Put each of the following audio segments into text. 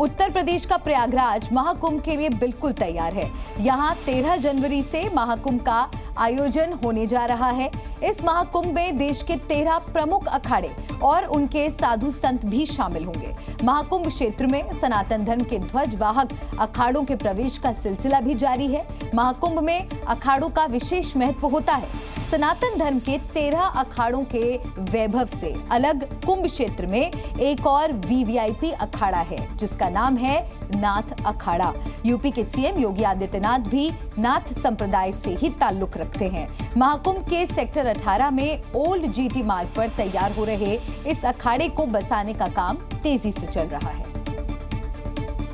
उत्तर प्रदेश का प्रयागराज महाकुंभ के लिए बिल्कुल तैयार है। यहाँ 13 जनवरी से महाकुंभ का आयोजन होने जा रहा है। इस महाकुंभ में देश के 13 प्रमुख अखाड़े और उनके साधु संत भी शामिल होंगे। महाकुंभ क्षेत्र में सनातन धर्म के ध्वज वाहक अखाड़ों के प्रवेश का सिलसिला भी जारी है। महाकुंभ में अखाड़ों का विशेष महत्व होता है। सनातन धर्म के 13 अखाड़ों के वैभव से अलग कुंभ क्षेत्र में एक और वीवीआईपी अखाड़ा है, जिसका नाम है नाथ अखाड़ा। यूपी के सीएम योगी आदित्यनाथ भी नाथ संप्रदाय से ही ताल्लुक रखते हैं। महाकुंभ के सेक्टर 18 में ओल्ड जीटी मार्ग पर तैयार हो रहे इस अखाड़े को बसाने का काम तेजी से चल रहा है।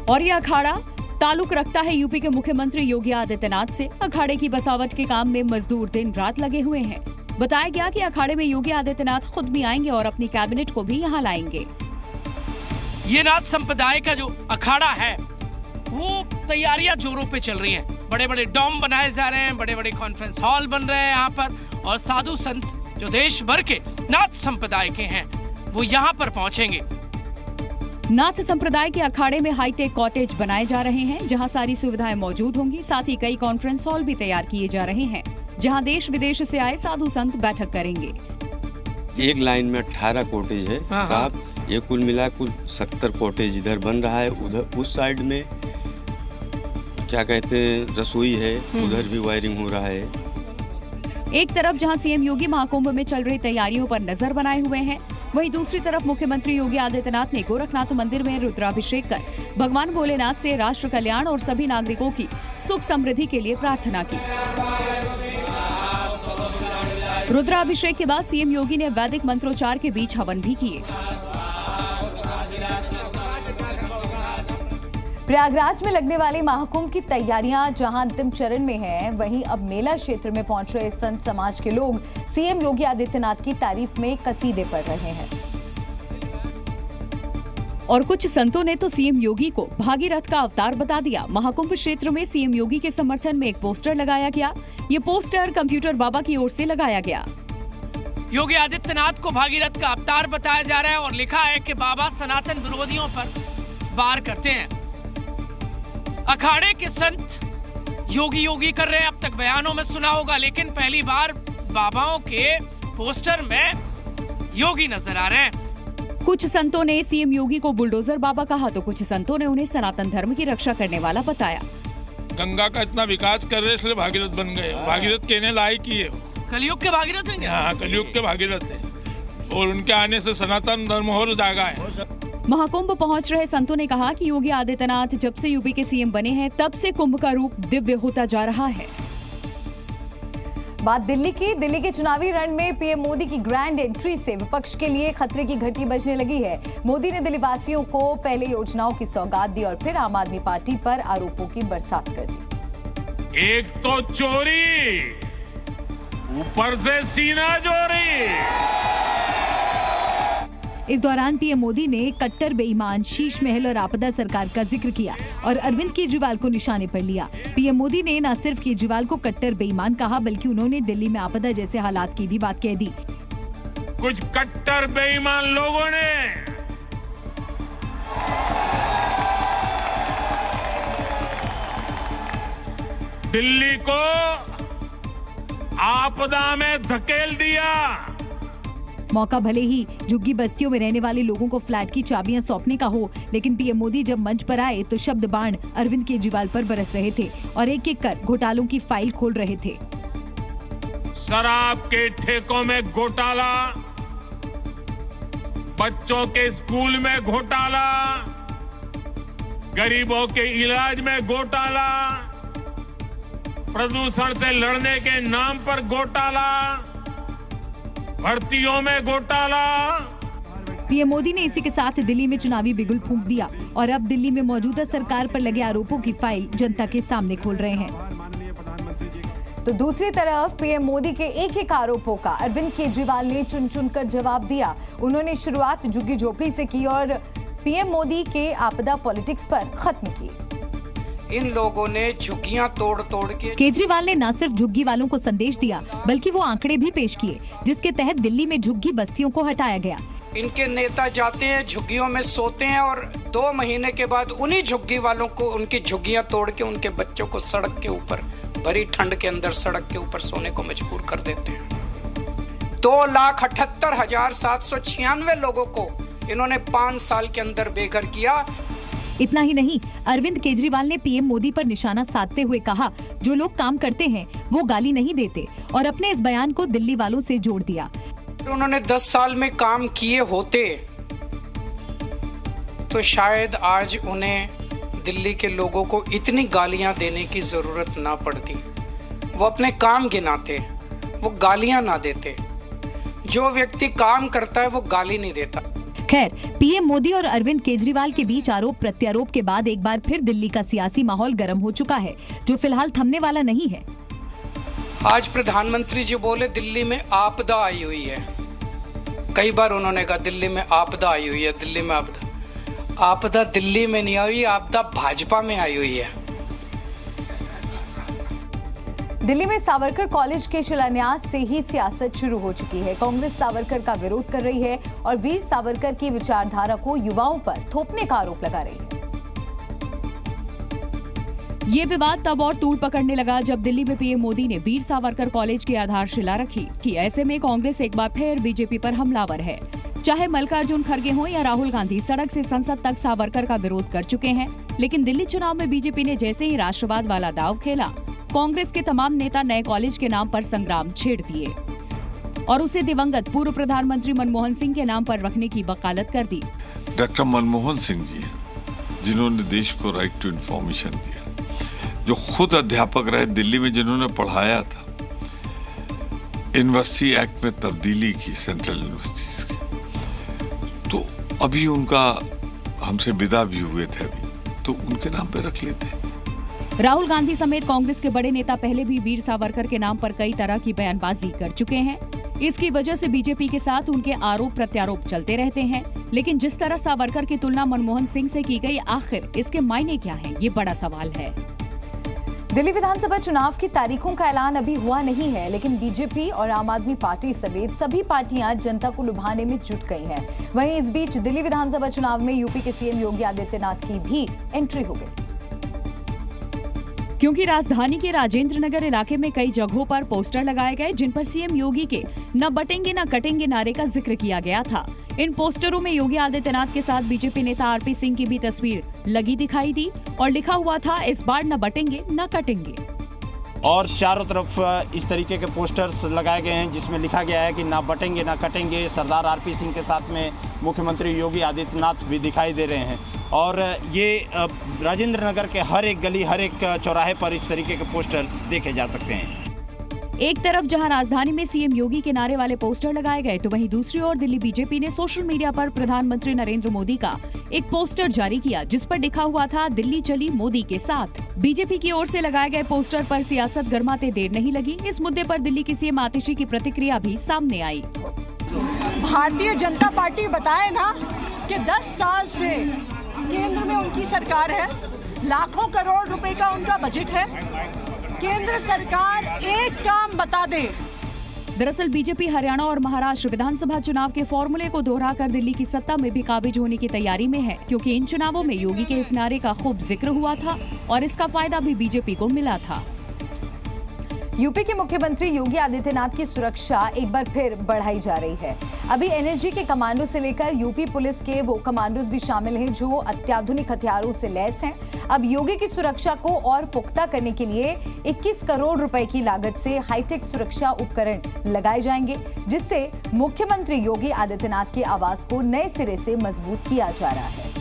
और यह अखाड़ा ताल्लुक रखता है यूपी के मुख्यमंत्री योगी आदित्यनाथ से। अखाड़े की बसावट के काम में मजदूर दिन रात लगे हुए हैं। बताया गया कि अखाड़े में योगी आदित्यनाथ खुद भी आएंगे और अपनी कैबिनेट को भी यहाँ लाएंगे। ये नाथ संप्रदाय का जो अखाड़ा है वो तैयारियां जोरों पे चल रही हैं। बड़े बड़े डॉम बनाए जा रहे हैं, बड़े बड़े कॉन्फ्रेंस हॉल बन रहे हैं यहाँ पर, और साधु संत जो देश भर के नाथ संप्रदाय के हैं वो यहाँ पर पहुंचेंगे। नाथ संप्रदाय के अखाड़े में हाईटेक कॉटेज बनाए जा रहे हैं, जहां सारी सुविधाएं मौजूद होंगी। साथ ही कई कॉन्फ्रेंस हॉल भी तैयार किए जा रहे हैं, जहां देश विदेश से आए साधु संत बैठक करेंगे। एक लाइन में 18 कॉटेज है साहब। ये कुल मिला कुल 70 कॉटेज इधर बन रहा है। उधर उस साइड में क्या कहते हैं रसोई है, उधर भी वायरिंग हो रहा है। एक तरफ जहां सीएम योगी महाकुंभ में चल रही तैयारियों पर नजर बनाए हुए हैं, वहीं दूसरी तरफ मुख्यमंत्री योगी आदित्यनाथ ने गोरखनाथ मंदिर में रुद्राभिषेक कर भगवान भोलेनाथ से राष्ट्र कल्याण और सभी नागरिकों की सुख समृद्धि के लिए प्रार्थना की। रुद्राभिषेक के बाद सीएम योगी ने वैदिक मंत्रोच्चार के बीच हवन भी किए। प्रयागराज में लगने वाले महाकुंभ की तैयारियां जहां अंतिम चरण में हैं, वहीं अब मेला क्षेत्र में पहुंच रहे संत समाज के लोग सीएम योगी आदित्यनाथ की तारीफ में कसीदे पढ़ रहे हैं। और कुछ संतों ने तो सीएम योगी को भागीरथ का अवतार बता दिया। महाकुंभ क्षेत्र में सीएम योगी के समर्थन में एक पोस्टर लगाया गया। ये पोस्टर कंप्यूटर बाबा की ओर से लगाया गया। योगी आदित्यनाथ को भागीरथ का अवतार बताया जा रहा है और लिखा है कि बाबा सनातन विरोधियों पर वार करते हैं। अखाड़े के संत योगी योगी कर रहे हैं, अब तक बयानों में सुना होगा, लेकिन पहली बार बाबाओं के पोस्टर में योगी नजर आ रहे हैं। कुछ संतों ने सीएम योगी को बुलडोजर बाबा कहा, तो कुछ संतों ने उन्हें सनातन धर्म की रक्षा करने वाला बताया। गंगा का इतना विकास कर रहे इसलिए भागीरथ बन गए। भागीरथ कहने लायक ही है। कलयुग के भागीरथ हैं। हाँ, कलयुग के भागीरथ है और उनके आने से सनातन धर्म और जागा है। महाकुंभ पहुंच रहे संतों ने कहा कि योगी आदित्यनाथ जब से यूपी के सीएम बने हैं, तब से कुंभ का रूप दिव्य होता जा रहा है। बात दिल्ली के चुनावी रण में पीएम मोदी की ग्रैंड एंट्री से विपक्ष के लिए खतरे की घंटी बजने लगी है। मोदी ने दिल्ली वासियों को पहले योजनाओं की सौगात दी और फिर आम आदमी पार्टी पर आरोपों की बरसात कर दी। एक तो चोरी, ऊपर से सीना चोरी। इस दौरान पीएम मोदी ने कट्टर बेईमान, शीश महल और आपदा सरकार का जिक्र किया और अरविंद केजरीवाल को निशाने पर लिया। पीएम मोदी ने न सिर्फ केजरीवाल को कट्टर बेईमान कहा, बल्कि उन्होंने दिल्ली में आपदा जैसे हालात की भी बात कह दी। कुछ कट्टर बेईमान लोगों ने दिल्ली को आपदा में धकेल दिया। मौका भले ही झुग्गी बस्तियों में रहने वाले लोगों को फ्लैट की चाबियां सौंपने का हो, लेकिन पीएम मोदी जब मंच पर आए तो शब्द बाण अरविंद केजरीवाल पर बरस रहे थे और एक एक कर घोटालों की फाइल खोल रहे थे। शराब के ठेकों में घोटाला, बच्चों के स्कूल में घोटाला, गरीबों के इलाज में घोटाला, प्रदूषण से लड़ने के नाम पर घोटाला, भर्तियों में घोटाला। पीएम मोदी ने इसी के साथ दिल्ली में चुनावी बिगुल फूंक दिया और अब दिल्ली में मौजूदा सरकार पर लगे आरोपों की फाइल जनता के सामने खोल रहे हैं। तो दूसरी तरफ पीएम मोदी के एक आरोपों का अरविंद केजरीवाल ने चुन चुनकर जवाब दिया। उन्होंने शुरुआत झुग्गी झोपड़ी से की और पीएम मोदी के आपदा पॉलिटिक्स पर खत्म की। इन लोगों ने झुग्गियां तोड़ तोड़ के। केजरीवाल ने न सिर्फ झुग्गी वालों को संदेश दिया, बल्कि वो आंकड़े भी पेश किए, जिसके तहत दिल्ली में झुग्गी बस्तियों को हटाया गया। इनके नेता जाते हैं झुग्गियों में सोते हैं और 2 महीने के बाद उन्हीं झुग्गी वालों को उनकी झुग्गियां तोड़ के उनके बच्चों को सड़क के ऊपर भरी ठंड के अंदर सड़क के ऊपर सोने को मजबूर कर देते हैं। 2,78,796 लोगों को इन्होंने 5 साल के अंदर बेघर किया। इतना ही नहीं, अरविंद केजरीवाल ने पीएम मोदी पर निशाना साधते हुए कहा, जो लोग काम करते हैं वो गाली नहीं देते, और अपने इस बयान को दिल्ली वालों से जोड़ दिया। उन्होंने 10 साल में काम किए होते तो शायद आज उन्हें दिल्ली के लोगों को इतनी गालियां देने की जरूरत ना पड़ती। वो अपने काम गिनाते, वो गालियां ना देते। जो व्यक्ति काम करता है वो गाली नहीं देता। खैर, पीएम मोदी और अरविंद केजरीवाल के बीच आरोप प्रत्यारोप के बाद एक बार फिर दिल्ली का सियासी माहौल गर्म हो चुका है, जो फिलहाल थमने वाला नहीं है। आज प्रधानमंत्री जी बोले दिल्ली में आपदा आई हुई है। कई बार उन्होंने कहा दिल्ली में आपदा आई हुई है, दिल्ली में आपदा। आपदा दिल्ली में नहीं आई, आपदा भाजपा में आई हुई है। दिल्ली में सावरकर कॉलेज के शिलान्यास से ही सियासत शुरू हो चुकी है। कांग्रेस सावरकर का विरोध कर रही है और वीर सावरकर की विचारधारा को युवाओं पर थोपने का आरोप लगा रही है। ये विवाद तब और तूल पकड़ने लगा जब दिल्ली में पीएम मोदी ने वीर सावरकर कॉलेज की आधारशिला रखी कि ऐसे में कांग्रेस एक बार फिर बीजेपी पर हमलावर है। चाहे मल्लिकार्जुन खड़गे हो या राहुल गांधी सड़क से संसद तक सावरकर का विरोध कर चुके हैं, लेकिन दिल्ली चुनाव में बीजेपी ने जैसे ही राष्ट्रवाद वाला दांव खेला, कांग्रेस के तमाम नेता नए कॉलेज के नाम पर संग्राम छेड़ दिए और उसे दिवंगत पूर्व प्रधानमंत्री मनमोहन सिंह के नाम पर रखने की वकालत कर दी। डॉक्टर मनमोहन सिंह जी, जिन्होंने देश को राइट टू इंफॉर्मेशन दिया, जो खुद अध्यापक रहे दिल्ली में, जिन्होंने पढ़ाया था, यूनिवर्सिटी एक्ट में तब्दीली की सेंट्रल यूनिवर्सिटीज की, तो अभी उनका हमसे विदा भी हुए थे, अभी तो उनके नाम पे रख लेते। राहुल गांधी समेत कांग्रेस के बड़े नेता पहले भी वीर सावरकर के नाम पर कई तरह की बयानबाजी कर चुके हैं। इसकी वजह से बीजेपी के साथ उनके आरोप प्रत्यारोप चलते रहते हैं, लेकिन जिस तरह सावरकर की तुलना मनमोहन सिंह से की गई, आखिर इसके मायने क्या हैं? ये बड़ा सवाल है। दिल्ली विधानसभा चुनाव की तारीखों का ऐलान अभी हुआ नहीं है, लेकिन बीजेपी और आम आदमी पार्टी समेत सभी पार्टियां जनता को लुभाने में जुट गई हैं। वहीं इस बीच दिल्ली विधानसभा चुनाव में यूपी के सीएम योगी आदित्यनाथ की भी एंट्री हो गई, क्योंकि राजधानी के राजेंद्र नगर इलाके में कई जगहों पर पोस्टर लगाए गए जिन पर सीएम योगी के न बटेंगे न कटेंगे नारे का जिक्र किया गया था। इन पोस्टरों में योगी आदित्यनाथ के साथ बीजेपी नेता आरपी सिंह की भी तस्वीर लगी दिखाई दी और लिखा हुआ था, इस बार न बटेंगे न कटेंगे। और चारों तरफ इस तरीके के पोस्टर्स लगाए गए हैं जिसमें लिखा गया है कि ना बटेंगे ना कटेंगे। सरदार आरपी सिंह के साथ में मुख्यमंत्री योगी आदित्यनाथ भी दिखाई दे रहे हैं और ये राजेंद्र नगर के हर एक गली, हर एक चौराहे पर इस तरीके के पोस्टर्स देखे जा सकते हैं। एक तरफ जहां राजधानी में सीएम योगी के नारे वाले पोस्टर लगाए गए, तो वहीं दूसरी ओर दिल्ली बीजेपी ने सोशल मीडिया पर प्रधानमंत्री नरेंद्र मोदी का एक पोस्टर जारी किया जिस पर लिखा हुआ था, दिल्ली चली मोदी के साथ। बीजेपी की ओर से लगाए गए पोस्टर पर सियासत गरमाते देर नहीं लगी। इस मुद्दे पर दिल्ली की सीएम आतिशी की प्रतिक्रिया भी सामने आई। भारतीय जनता पार्टी बताए ना कि 10 साल से केंद्र में उनकी सरकार है, लाखों करोड़ रुपए का उनका बजट है। केंद्र सरकार एक काम बता दे। दरअसल बीजेपी हरियाणा और महाराष्ट्र विधानसभा चुनाव के फॉर्मूले को दोहराकर दिल्ली की सत्ता में भी काबिज होने की तैयारी में है, क्योंकि इन चुनावों में योगी के इस नारे का खूब जिक्र हुआ था और इसका फायदा भी बीजेपी को मिला था। यूपी के मुख्यमंत्री योगी आदित्यनाथ की सुरक्षा एक बार फिर बढ़ाई जा रही है। अभी एनएसजी के कमांडो से लेकर यूपी पुलिस के वो कमांडोज भी शामिल हैं जो अत्याधुनिक हथियारों से लैस हैं। अब योगी की सुरक्षा को और पुख्ता करने के लिए 21 करोड़ रुपए की लागत से हाईटेक सुरक्षा उपकरण लगाए जाएंगे, जिससे मुख्यमंत्री योगी आदित्यनाथ के आवास को नए सिरे से मजबूत किया जा रहा है।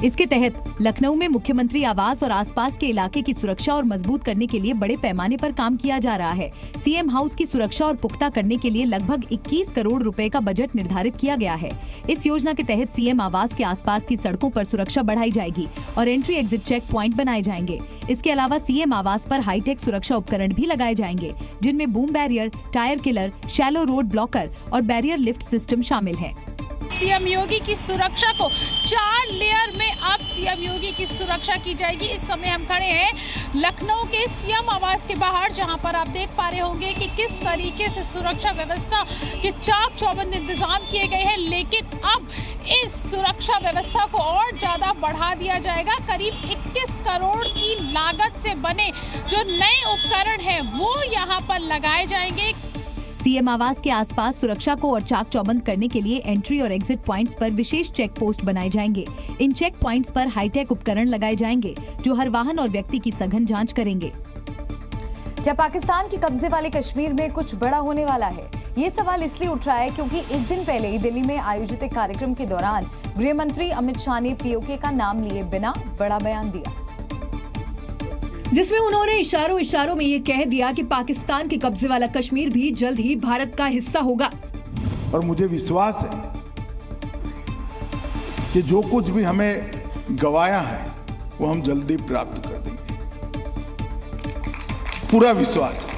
इसके तहत लखनऊ में मुख्यमंत्री आवास और आसपास के इलाके की सुरक्षा और मजबूत करने के लिए बड़े पैमाने पर काम किया जा रहा है। सीएम हाउस की सुरक्षा और पुख्ता करने के लिए लगभग 21 करोड़ रुपए का बजट निर्धारित किया गया है। इस योजना के तहत सीएम आवास के आसपास की सड़कों पर सुरक्षा बढ़ाई जाएगी और एंट्री एग्जिट चेक प्वाइंट बनाए जाएंगे। इसके अलावा सीएम आवास पर हाईटेक सुरक्षा उपकरण भी लगाए जाएंगे, जिनमें boom barrier, tyre killer, shallow road blocker और बैरियर लिफ्ट सिस्टम शामिल है। सीएम योगी की सुरक्षा को 4 लेयर में अब सीएम योगी की सुरक्षा की जाएगी। इस समय हम खड़े हैं लखनऊ के सीएम आवास के बाहर, जहां पर आप देख पा रहे होंगे कि किस तरीके से सुरक्षा व्यवस्था के चाक चौबंद इंतजाम किए गए हैं। लेकिन अब इस सुरक्षा व्यवस्था को और ज्यादा बढ़ा दिया जाएगा। करीब 21 करोड़ की लागत से बने जो नए उपकरण हैं वो यहाँ पर लगाए जाएंगे। सीएम आवास के आसपास सुरक्षा को और चाक चौबंद करने के लिए एंट्री और एग्जिट पॉइंट्स पर विशेष चेक पोस्ट बनाए जाएंगे। इन चेक पॉइंट्स पर हाईटेक उपकरण लगाए जाएंगे जो हर वाहन और व्यक्ति की सघन जांच करेंगे। क्या पाकिस्तान के कब्जे वाले कश्मीर में कुछ बड़ा होने वाला है? ये सवाल इसलिए उठ रहा है क्योंकि एक दिन पहले ही दिल्ली में आयोजित एक कार्यक्रम के दौरान गृह मंत्री अमित शाह ने पीओके का नाम लिए बिना बड़ा बयान दिया, जिसमें उन्होंने इशारों में ये कह दिया कि पाकिस्तान के कब्जे वाला कश्मीर भी जल्द ही भारत का हिस्सा होगा। और मुझे विश्वास है कि जो कुछ भी हमें गंवाया है वो हम जल्दी प्राप्त कर देंगे, पूरा विश्वास है।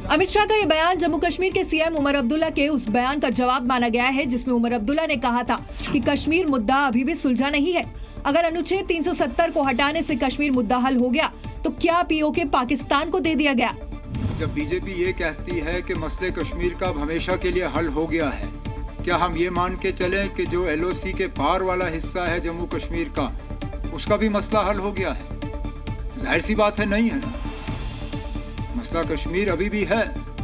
अमित शाह का ये बयान जम्मू कश्मीर के सीएम उमर अब्दुल्ला के उस बयान का जवाब माना गया है जिसमें उमर अब्दुल्ला ने कहा था कि कश्मीर मुद्दा अभी भी सुलझा नहीं है। अगर अनुच्छेद 370 को हटाने से कश्मीर मुद्दा हल हो गया तो क्या पीओके पाकिस्तान को दे दिया गया? जब बीजेपी ये कहती है कि मसले कश्मीर का हमेशा के लिए हल हो गया है, क्या हम ये मान के चलें कि जो एलओसी के पार वाला हिस्सा है जम्मू कश्मीर का, उसका भी मसला हल हो गया है? जाहिर सी बात है, नहीं है ना। मसला कश्मीर अभी भी है,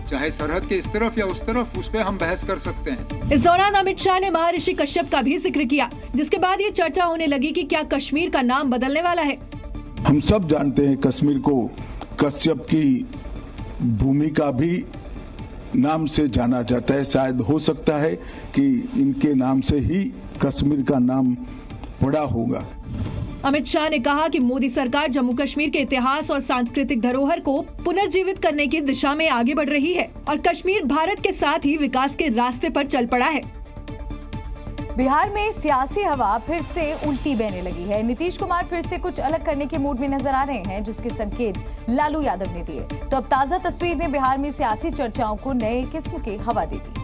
चाहे सरहद के इस तरफ या उस तरफ, उस पे हम बहस कर सकते हैं। इस दौरान अमित शाह ने महर्षि कश्यप का भी जिक्र किया, जिसके बाद ये चर्चा होने लगी कि क्या कश्मीर का नाम बदलने वाला है। हम सब जानते हैं कश्मीर को कश्यप की भूमि का भी नाम से जाना जाता है। शायद हो सकता है कि इनके नाम से ही कश्मीर का नाम पड़ा होगा। अमित शाह ने कहा कि मोदी सरकार जम्मू कश्मीर के इतिहास और सांस्कृतिक धरोहर को पुनर्जीवित करने की दिशा में आगे बढ़ रही है और कश्मीर भारत के साथ ही विकास के रास्ते पर चल पड़ा है। बिहार में सियासी हवा फिर से उल्टी बहने लगी है। नीतीश कुमार फिर से कुछ अलग करने के मूड में नजर आ रहे हैं, जिसके संकेत लालू यादव ने दिए। तो अब ताजा तस्वीर ने बिहार में सियासी चर्चाओं को नए किस्म की हवा दे दी।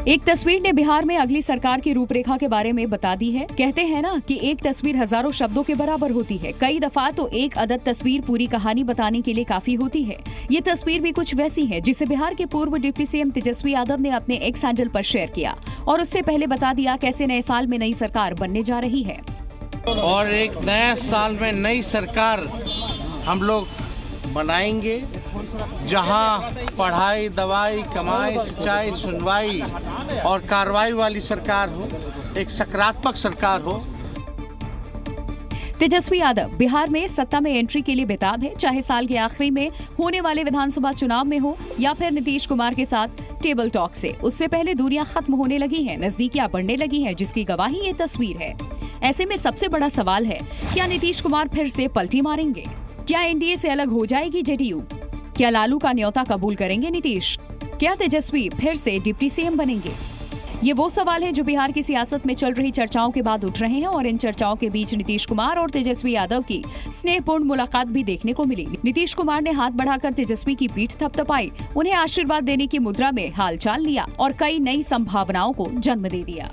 एक तस्वीर ने बिहार में अगली सरकार की रूपरेखा के बारे में बता दी है। कहते हैं ना कि एक तस्वीर हजारों शब्दों के बराबर होती है। कई दफा तो एक अदद तस्वीर पूरी कहानी बताने के लिए काफी होती है। ये तस्वीर भी कुछ वैसी है जिसे बिहार के पूर्व डिप्टी सीएम तेजस्वी यादव ने अपने एक्स हैंडल पर शेयर किया और उससे पहले बता दिया कैसे नए साल में नई सरकार बनने जा रही है। और एक नया साल में नई सरकार हम लोग बनाएंगे जहां पढ़ाई, दवाई, कमाई, सिंचाई, सुनवाई और कार्रवाई वाली सरकार हो, एक सकारात्मक सरकार हो। तेजस्वी यादव बिहार में सत्ता में एंट्री के लिए बेताब है, चाहे साल के आखिरी में होने वाले विधानसभा चुनाव में हो या फिर नीतीश कुमार के साथ टेबल टॉक से। उससे पहले दूरियां खत्म होने लगी हैं, नजदीकियां बढ़ने लगी हैं, जिसकी गवाही ये तस्वीर है। ऐसे में सबसे बड़ा सवाल है, क्या नीतीश कुमार फिर से पलटी मारेंगे? क्या एनडीए से अलग हो जाएगी जेडीयू? क्या लालू का न्योता कबूल करेंगे नीतीश? क्या तेजस्वी फिर से डिप्टी सीएम बनेंगे? ये वो सवाल है जो बिहार की सियासत में चल रही चर्चाओं के बाद उठ रहे हैं और इन चर्चाओं के बीच नीतीश कुमार और तेजस्वी यादव की स्नेहपूर्ण मुलाकात भी देखने को मिली। नीतीश कुमार ने हाथ बढ़ाकर तेजस्वी की पीठ थपथपाई, उन्हें आशीर्वाद देने की मुद्रा में हालचाल लिया और कई नई संभावनाओं को जन्म दे दिया।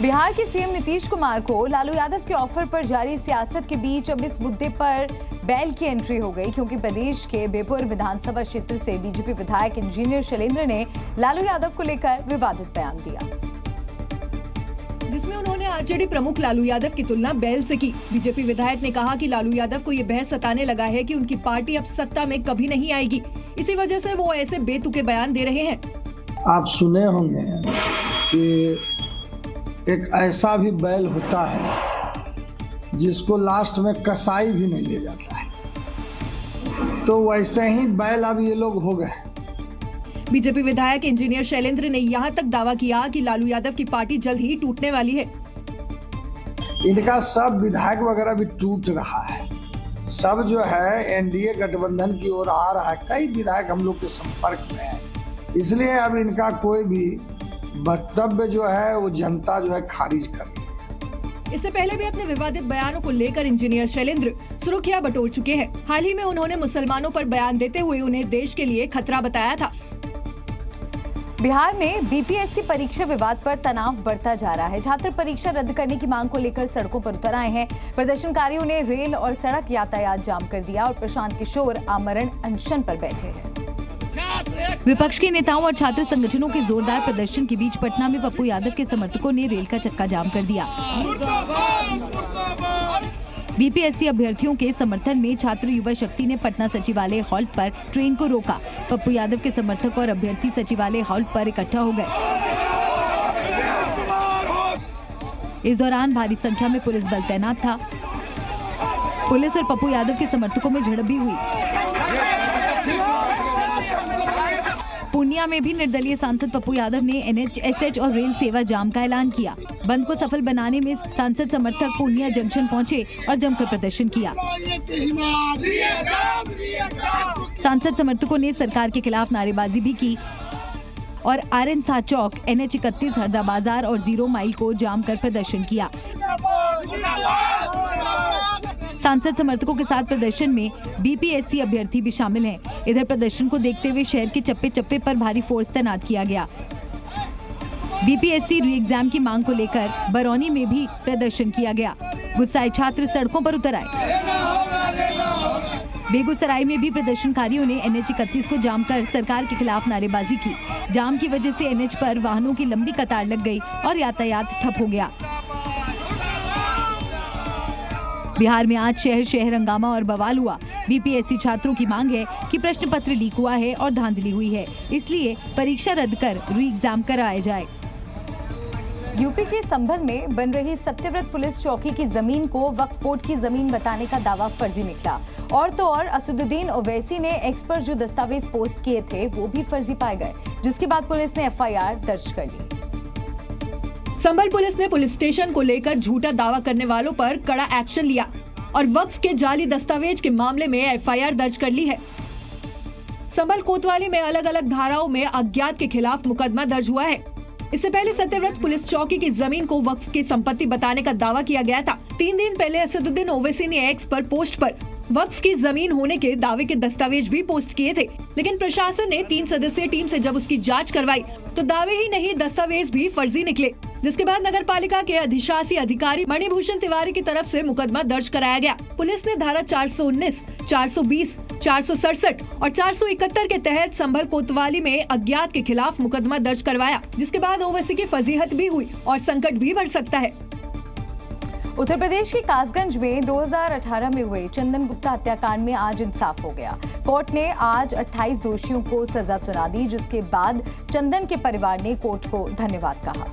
बिहार के सीएम नीतीश कुमार को लालू यादव के ऑफर पर जारी सियासत के बीच अब इस मुद्दे पर बैल की एंट्री हो गई, क्योंकि प्रदेश के बेपुर विधानसभा क्षेत्र से बीजेपी विधायक इंजीनियर शैलेंद्र ने लालू यादव को लेकर विवादित बयान दिया, जिसमें उन्होंने आरजेडी प्रमुख लालू यादव की तुलना बैल से की। बीजेपी विधायक ने कहा कि लालू यादव को ये बहस सताने लगा है कि उनकी पार्टी अब सत्ता में कभी नहीं आएगी, इसी वजह से वो ऐसे बेतुके बयान दे रहे हैं। आप सुने होंगे कि एक ऐसा भी बैल होता है जिसको लास्ट में कसाई भी नहीं ले जाता है, तो वैसे ही बैल अब ये लोग हो गए। बीजेपी विधायक इंजीनियर शैलेंद्र ने यहां तक दावा किया कि लालू यादव की पार्टी जल्द ही टूटने वाली है। इनका सब विधायक वगैरह भी टूट रहा है, सब जो है एनडीए गठबंधन की ओर आ रहा है। कई विधायक हम लोग के संपर्क में है, इसलिए अब इनका कोई भी वक्तव्य जो है वो जनता जो है खारिज कर रही है। इससे पहले भी अपने विवादित बयानों को लेकर इंजीनियर शैलेंद्र सुर्खियां बटोर चुके हैं। हाल ही में उन्होंने मुसलमानों पर बयान देते हुए उन्हें देश के लिए खतरा बताया था। बिहार में बीपीएससी परीक्षा विवाद पर तनाव बढ़ता जा रहा है। छात्र परीक्षा रद्द करने की मांग को लेकर सड़कों पर उतर आए हैं। प्रदर्शनकारियों ने रेल और सड़क यातायात जाम कर दिया और प्रशांत किशोर आमरण अनशन पर बैठे हैं। विपक्ष के नेताओं और छात्र संगठनों के जोरदार प्रदर्शन के बीच पटना में पप्पू यादव के समर्थकों ने रेल का चक्का जाम कर दिया। बीपीएससी अभ्यर्थियों के समर्थन में छात्र युवा शक्ति ने पटना सचिवालय हॉल पर ट्रेन को रोका। पप्पू यादव के समर्थक और अभ्यर्थी सचिवालय हॉल पर इकट्ठा हो गए। इस दौरान भारी संख्या में पुलिस बल तैनात था। पुलिस और पप्पू यादव के समर्थकों में झड़प भी हुई। पूर्णिया में भी निर्दलीय सांसद पप्पू यादव ने एनएच और रेल सेवा जाम का ऐलान किया। बंद को सफल बनाने में सांसद समर्थक पूर्णिया जंक्शन पहुंचे और जमकर प्रदर्शन किया। सांसद समर्थकों ने सरकार के खिलाफ नारेबाजी भी की और आरएन शाह चौक, NH31 हरदा बाजार और 0 माइल को जाम कर प्रदर्शन किया। सांसद समर्थकों के साथ प्रदर्शन में बीपीएससी अभ्यर्थी भी शामिल हैं। इधर प्रदर्शन को देखते हुए शहर के चप्पे चप्पे पर भारी फोर्स तैनात किया गया। बीपीएससी री एग्जाम की मांग को लेकर बरौनी में भी प्रदर्शन किया गया। गुस्साए छात्र सड़कों पर उतर आए। बेगूसराय में भी प्रदर्शनकारियों ने NH31 को जाम कर सरकार के खिलाफ नारेबाजी की। जाम की वजह से NH पर वाहनों की लंबी कतार लग गई और यातायात ठप हो गया। बिहार में आज शहर शहर हंगामा और बवाल हुआ। बीपीएससी छात्रों की मांग है कि प्रश्न पत्र लीक हुआ है और धांधली हुई है, इसलिए परीक्षा रद्द कर री एग्जाम कराया जाए। यूपी के संभल में बन रही सत्यव्रत पुलिस चौकी की जमीन को वक्फ बोर्ड की जमीन बताने का दावा फर्जी निकला। और तो और असदुद्दीन ओवैसी ने एक्स पर जो दस्तावेज पोस्ट किए थे वो भी फर्जी पाए गए, जिसके बाद पुलिस ने FIR दर्ज कर ली। संभल पुलिस ने पुलिस स्टेशन को लेकर झूठा दावा करने वालों पर कड़ा एक्शन लिया और वक्फ के जाली दस्तावेज के मामले में FIR दर्ज कर ली है। संभल कोतवाली में अलग अलग धाराओं में अज्ञात के खिलाफ मुकदमा दर्ज हुआ है। इससे पहले सत्यव्रत पुलिस चौकी की जमीन को वक्फ की संपत्ति बताने का दावा किया गया था। 3 दिन पहले असदुद्दीन ओवैसी ने एक्स पर पोस्ट पर वक्फ की जमीन होने के दावे के दस्तावेज भी पोस्ट किए थे, लेकिन प्रशासन ने 3 सदस्यीय टीम से जब उसकी जांच करवाई तो दावे ही नहीं दस्तावेज भी फर्जी निकले, जिसके बाद नगर पालिका के अधिशासी अधिकारी मणिभूषण तिवारी की तरफ से मुकदमा दर्ज कराया गया। पुलिस ने धारा 419, 420, 467 और 471 के तहत संभल कोतवाली में अज्ञात के खिलाफ मुकदमा दर्ज करवाया, जिसके बाद ओवैसी की फजीहत भी हुई और संकट भी बढ़ सकता है। उत्तर प्रदेश के कासगंज में 2018 में हुए चंदन गुप्ता हत्याकांड में आज इंसाफ हो गया। कोर्ट ने आज 28 दोषियों को सजा सुना दी, जिसके बाद चंदन के परिवार ने कोर्ट को धन्यवाद कहा।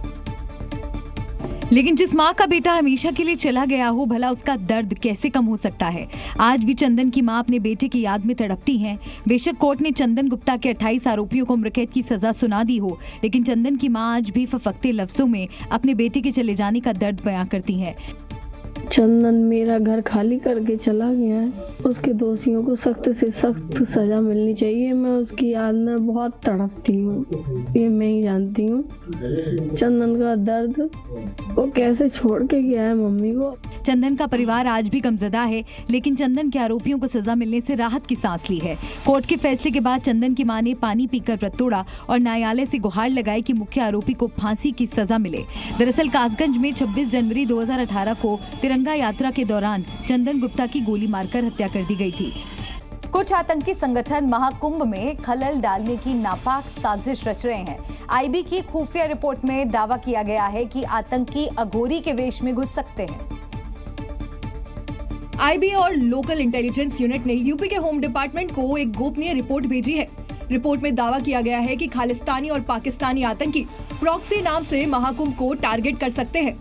लेकिन जिस माँ का बेटा हमेशा के लिए चला गया हो, भला उसका दर्द कैसे कम हो सकता है। आज भी चंदन की माँ अपने बेटे की याद में तड़पती हैं। बेशक कोर्ट ने चंदन गुप्ता के 28 आरोपियों को उम्रकैद की सजा सुना दी हो, लेकिन चंदन की माँ आज भी फफकते लफ्जों में अपने बेटे के चले जाने का दर्द बयां करती हैं। चंदन मेरा घर खाली करके चला गया है, उसके दोषियों को सख्त से सख्त सजा मिलनी चाहिए। मैं उसकी याद में बहुत तड़पती हूँ, ये मैं ही जानती हूँ। चंदन का दर्द वो कैसे छोड़ के गया है मम्मी को। चंदन का परिवार आज भी गमजदा है, लेकिन चंदन के आरोपियों को सजा मिलने से राहत की सांस ली है। कोर्ट के फैसले के बाद चंदन की मां ने पानी पीकर व्रत तोड़ा और न्यायालय से गुहार लगाई कि मुख्य आरोपी को फांसी की सजा मिले। दरअसल कासगंज में 26 जनवरी 2018 को तिरंगा यात्रा के दौरान चंदन गुप्ता की गोली मारकर हत्या कर दी गई थी। कुछ आतंकी संगठन महाकुंभ में खलल डालने की नापाक साजिश रच रहे हैं। IB की खुफिया रिपोर्ट में दावा किया गया है कि आतंकी अघोरी के वेश में घुस सकते हैं। IB और लोकल इंटेलिजेंस यूनिट ने यूपी के होम डिपार्टमेंट को एक गोपनीय रिपोर्ट भेजी है। रिपोर्ट में दावा किया गया है कि खालिस्तानी और पाकिस्तानी आतंकी प्रॉक्सी नाम से महाकुंभ को टारगेट कर सकते हैं।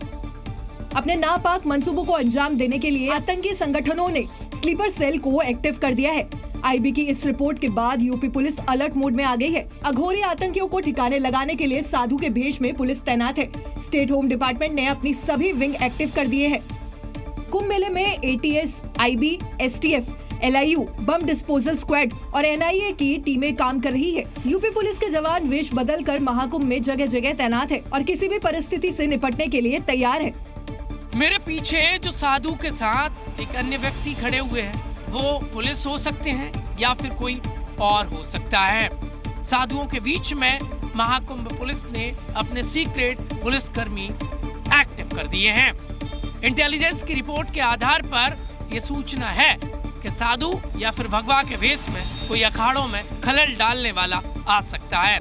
अपने नापाक मंसूबों को अंजाम देने के लिए आतंकी संगठनों ने स्लीपर सेल को एक्टिव कर दिया है। IB की इस रिपोर्ट के बाद यूपी पुलिस अलर्ट मोड में आ गई है। अघोरी आतंकियों को ठिकाने लगाने के लिए साधु के भेष में पुलिस तैनात है। स्टेट होम डिपार्टमेंट ने अपनी सभी विंग एक्टिव कर दिए हैं। कुंभ मेले में ATS, IB, STF, LIU, bomb disposal squad और NIA की टीमें काम कर रही है। यूपी पुलिस के जवान वेश बदल कर महाकुंभ में जगह जगह तैनात है और किसी भी परिस्थिति से निपटने के लिए तैयार है। मेरे पीछे जो साधु के साथ एक अन्य व्यक्ति खड़े हुए हैं, वो पुलिस हो सकते हैं या फिर कोई और हो सकता है। साधुओं के बीच में महाकुंभ पुलिस ने अपने सीक्रेट पुलिसकर्मी एक्टिव कर दिए हैं। इंटेलिजेंस की रिपोर्ट के आधार पर यह सूचना है कि साधु या फिर भगवा के वेश में कोई अखाड़ों में खलल डालने वाला आ सकता है।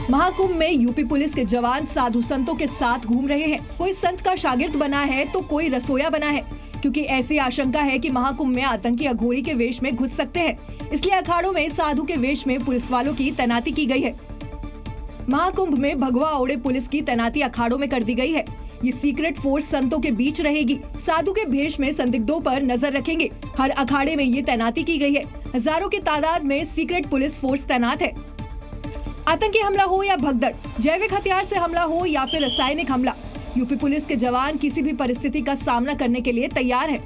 महाकुंभ में यूपी पुलिस के जवान साधु संतों के साथ घूम रहे हैं। कोई संत का शागिर्द बना है तो कोई रसोया बना है, क्योंकि ऐसी आशंका है कि महाकुंभ में आतंकी अघोरी के वेश में घुस सकते हैं। इसलिए अखाड़ों में साधु के वेश में पुलिस वालों की तैनाती की गई है। महाकुंभ में भगवा ओढ़े पुलिस की तैनाती अखाड़ों में कर दी गई है। ये सीक्रेट फोर्स संतों के बीच रहेगी। साधु के भेष में संदिग्धों पर नजर रखेंगे। हर अखाड़े में ये तैनाती की गई है। हजारों की तादाद में सीक्रेट पुलिस फोर्स तैनात है। आतंकी हमला हो या भगदड़, जैविक हथियार से हमला हो या फिर रासायनिक हमला, यूपी पुलिस के जवान किसी भी परिस्थिति का सामना करने के लिए तैयार है।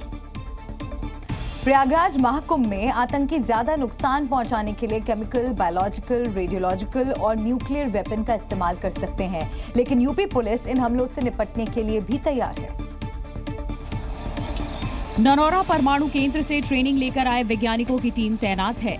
प्रयागराज महाकुंभ में आतंकी ज्यादा नुकसान पहुंचाने के लिए केमिकल, बायोलॉजिकल, रेडियोलॉजिकल और न्यूक्लियर वेपन का इस्तेमाल कर सकते हैं, लेकिन यूपी पुलिस इन हमलों से निपटने के लिए भी तैयार है। ननौरा परमाणु केंद्र से ट्रेनिंग लेकर आए वैज्ञानिकों की टीम तैनात है।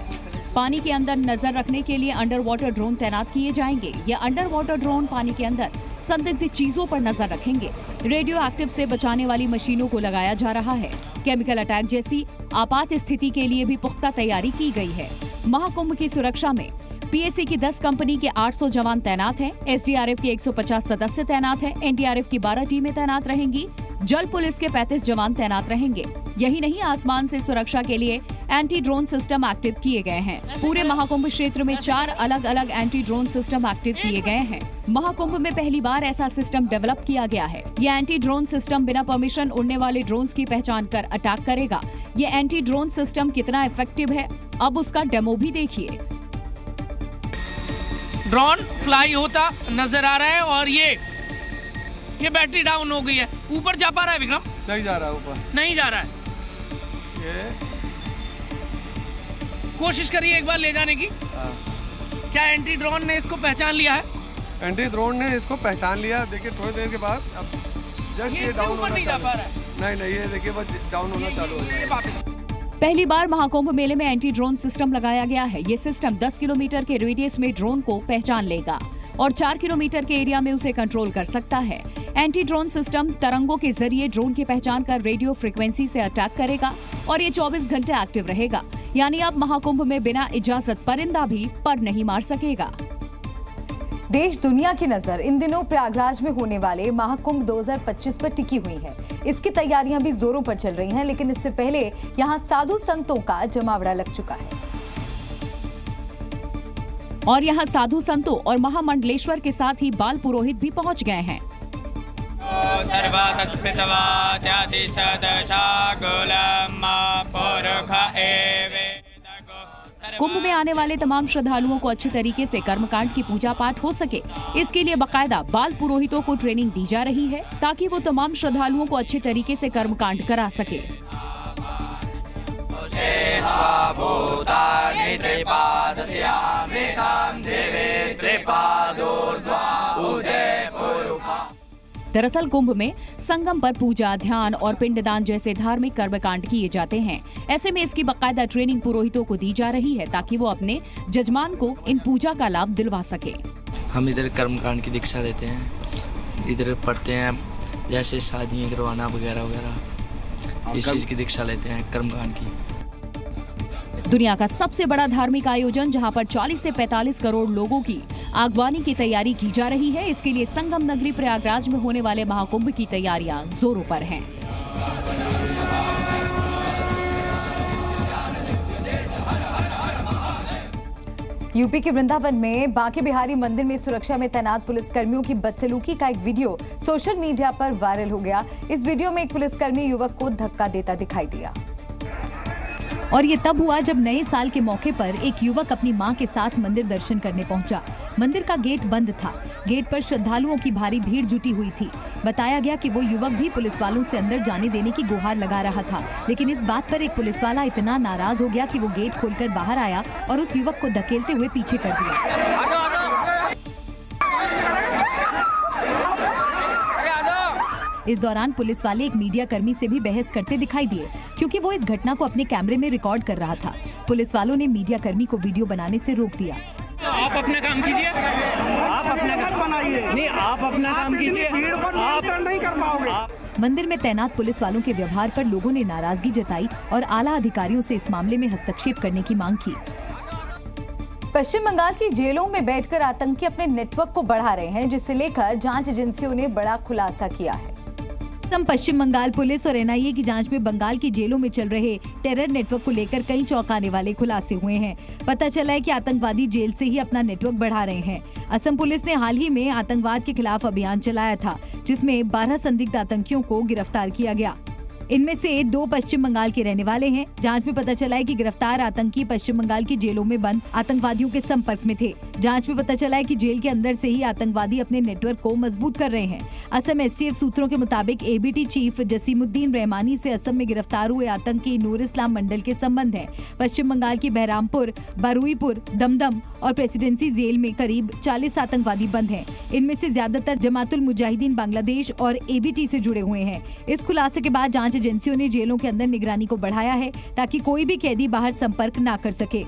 पानी के अंदर नजर रखने के लिए अंडर वाटर ड्रोन तैनात किए जाएंगे। ये अंडर वाटर ड्रोन पानी के अंदर संदिग्ध चीजों पर नजर रखेंगे। रेडियो एक्टिव से बचाने वाली मशीनों को लगाया जा रहा है। केमिकल अटैक जैसी आपात स्थिति के लिए भी पुख्ता तैयारी की गई है। महाकुंभ की सुरक्षा में पीएसी की 10 कंपनी के 800 जवान तैनात हैं। एसडीआरएफ के 150 सदस्य तैनात हैं। एनडीआरएफ की 12 टीमें तैनात रहेंगी। जल पुलिस के 35 जवान तैनात रहेंगे। यही नहीं, आसमान से सुरक्षा के लिए एंटी ड्रोन सिस्टम एक्टिव किए गए हैं। पूरे महाकुंभ क्षेत्र में 4 अलग अलग एंटी ड्रोन सिस्टम एक्टिव किए गए हैं। महाकुंभ में पहली बार ऐसा सिस्टम डेवलप किया गया है। ये एंटी ड्रोन सिस्टम बिना परमिशन उड़ने वाले ड्रोन्स की पहचान कर अटैक करेगा। ये एंटी ड्रोन सिस्टम कितना इफेक्टिव है, अब उसका डेमो भी देखिए। ड्रोन फ्लाई होता नजर आ रहा है और ये बैटरी डाउन हो गई है। ऊपर जा पा रहा है विक्रम? नहीं जा रहा है ऊपर, नहीं जा रहा है। कोशिश करिए एक बार ले जाने की। क्या एंटी ड्रोन ने इसको पहचान लिया है? एंटी ड्रोन ने इसको पहचान लिया। देखिए थोड़ी देर के बाद अब जस्ट ये डाउन होना चालू। नहीं ये देखिए बस डाउन होना चालू हो गया। पहली बार महाकुंभ मेले में एंटी ड्रोन सिस्टम लगाया गया है। ये सिस्टम 10 किलोमीटर के रेडियस में ड्रोन को पहचान लेगा और 4 किलोमीटर के एरिया में उसे कंट्रोल कर सकता है। एंटी ड्रोन सिस्टम तरंगों के जरिए ड्रोन की पहचान कर रेडियो फ्रीक्वेंसी से अटैक करेगा और ये 24 घंटे एक्टिव रहेगा। यानी अब महाकुंभ में बिना इजाजत परिंदा भी पर नहीं मार सकेगा। देश दुनिया की नजर इन दिनों प्रयागराज में होने वाले महाकुंभ 2025 पर टिकी हुई है। इसकी तैयारियां भी जोरों पर चल रही हैं, लेकिन इससे पहले यहां साधु संतों का जमावड़ा लग चुका है और यहां साधु संतों और महामंडलेश्वर के साथ ही बाल पुरोहित भी पहुंच गए हैं। कुंभ में आने वाले तमाम श्रद्धालुओं को अच्छे तरीके से कर्मकांड की पूजा पाठ हो सके, इसके लिए बाकायदा बाल पुरोहितों को ट्रेनिंग दी जा रही है ताकि वो तमाम श्रद्धालुओं को अच्छे तरीके से कर्मकांड करा सके। दरअसल कुंभ में संगम पर पूजा, ध्यान और पिंडदान जैसे धार्मिक कर्मकांड किए जाते हैं। ऐसे में इसकी बाकायदा ट्रेनिंग पुरोहितों को दी जा रही है ताकि वो अपने जजमान को इन पूजा का लाभ दिलवा सके। हम इधर कर्मकांड की दीक्षा लेते हैं, इधर पढ़ते हैं, जैसे शादियाँ करवाना वगैरह वगैरह, इस चीज की दीक्षा लेते हैं कर्मकांड की। दुनिया का सबसे बड़ा धार्मिक आयोजन जहां पर 40 से 45 करोड़ लोगों की आगवानी की तैयारी की जा रही है। इसके लिए संगम नगरी प्रयागराज में होने वाले महाकुंभ की तैयारियां जोरों पर हैं। यूपी के वृंदावन में बांके बिहारी मंदिर में सुरक्षा में तैनात पुलिसकर्मियों की बदसलूकी का एक वीडियो सोशल मीडिया पर वायरल हो गया। इस वीडियो में एक पुलिसकर्मी युवक को धक्का देता दिखाई दिया और ये तब हुआ जब नए साल के मौके पर एक युवक अपनी मां के साथ मंदिर दर्शन करने पहुंचा। मंदिर का गेट बंद था। गेट पर श्रद्धालुओं की भारी भीड़ जुटी हुई थी। बताया गया कि वो युवक भी पुलिस वालों से अंदर जाने देने की गुहार लगा रहा था, लेकिन इस बात पर एक पुलिस वाला इतना नाराज हो गया कि वो गेट खोलकर बाहर आया और उस युवक को धकेलते हुए पीछे कर दिया। इस दौरान पुलिस वाले एक मीडिया कर्मी से भी बहस करते दिखाई दिए, क्योंकि वो इस घटना को अपने कैमरे में रिकॉर्ड कर रहा था। पुलिस वालों ने मीडिया कर्मी को वीडियो बनाने से रोक दिया। आप अपना काम कीजिए, आप अपना काम बनाइए, नहीं आप अपना काम कीजिए, भीड़ को नियंत्रण नहीं कर पाओगे। मंदिर में तैनात पुलिस वालों के व्यवहार पर लोगों ने नाराजगी जताई और आला अधिकारियों से इस मामले में हस्तक्षेप करने की मांग की। पश्चिम बंगाल की जेलों में बैठकर आतंकी अपने नेटवर्क को बढ़ा रहे हैं, जिसे लेकर जांच एजेंसियों ने बड़ा खुलासा किया है। पश्चिम बंगाल पुलिस और एनआईए की जांच में बंगाल की जेलों में चल रहे टेरर नेटवर्क को लेकर कई चौंकाने वाले खुलासे हुए हैं। पता चला है कि आतंकवादी जेल से ही अपना नेटवर्क बढ़ा रहे हैं। असम पुलिस ने हाल ही में आतंकवाद के खिलाफ अभियान चलाया था, जिसमें 12 संदिग्ध आतंकियों को गिरफ्तार किया गया। इनमें से 2 पश्चिम बंगाल के रहने वाले हैं। जांच में पता चला है कि गिरफ्तार आतंकी पश्चिम बंगाल की जेलों में बंद आतंकवादियों के संपर्क में थे। जांच में पता चला है कि जेल के अंदर से ही आतंकवादी अपने नेटवर्क को मजबूत कर रहे हैं। असम एसटीएफ सूत्रों के मुताबिक एबीटी चीफ जसीमुद्दीन रहमानी से असम में गिरफ्तार हुए आतंकी नूर इस्लाम मंडल के संबंध हैं। पश्चिम बंगाल की बहरामपुर, बारुईपुर, दमदम और प्रेसिडेंसी जेल में करीब 40 आतंकवादी बंद हैं। इनमें से ज्यादातर जमातुल मुजाहिदीन बांग्लादेश और एबीटी से जुड़े हुए हैं। इस खुलासे के बाद जांच एजेंसियों ने जेलों के अंदर निगरानी को बढ़ाया है, ताकि कोई भी कैदी बाहर संपर्क ना कर सके।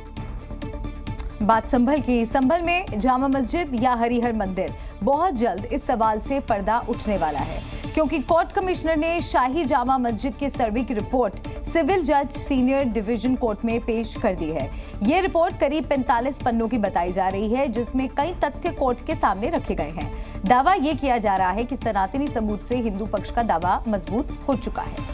बात संभल की। संभल में जामा मस्जिद या हरिहर मंदिर, बहुत जल्द इस सवाल से पर्दा उठने वाला है, क्योंकि कोर्ट कमिश्नर ने शाही जामा मस्जिद के सर्वे की रिपोर्ट सिविल जज सीनियर डिवीजन कोर्ट में पेश कर दी है। ये रिपोर्ट करीब 45 पन्नों की बताई जा रही है, जिसमें कई तथ्य कोर्ट के सामने रखे गए हैं। दावा ये किया जा रहा है कि सनातनी सबूत से हिंदू पक्ष का दावा मजबूत हो चुका है।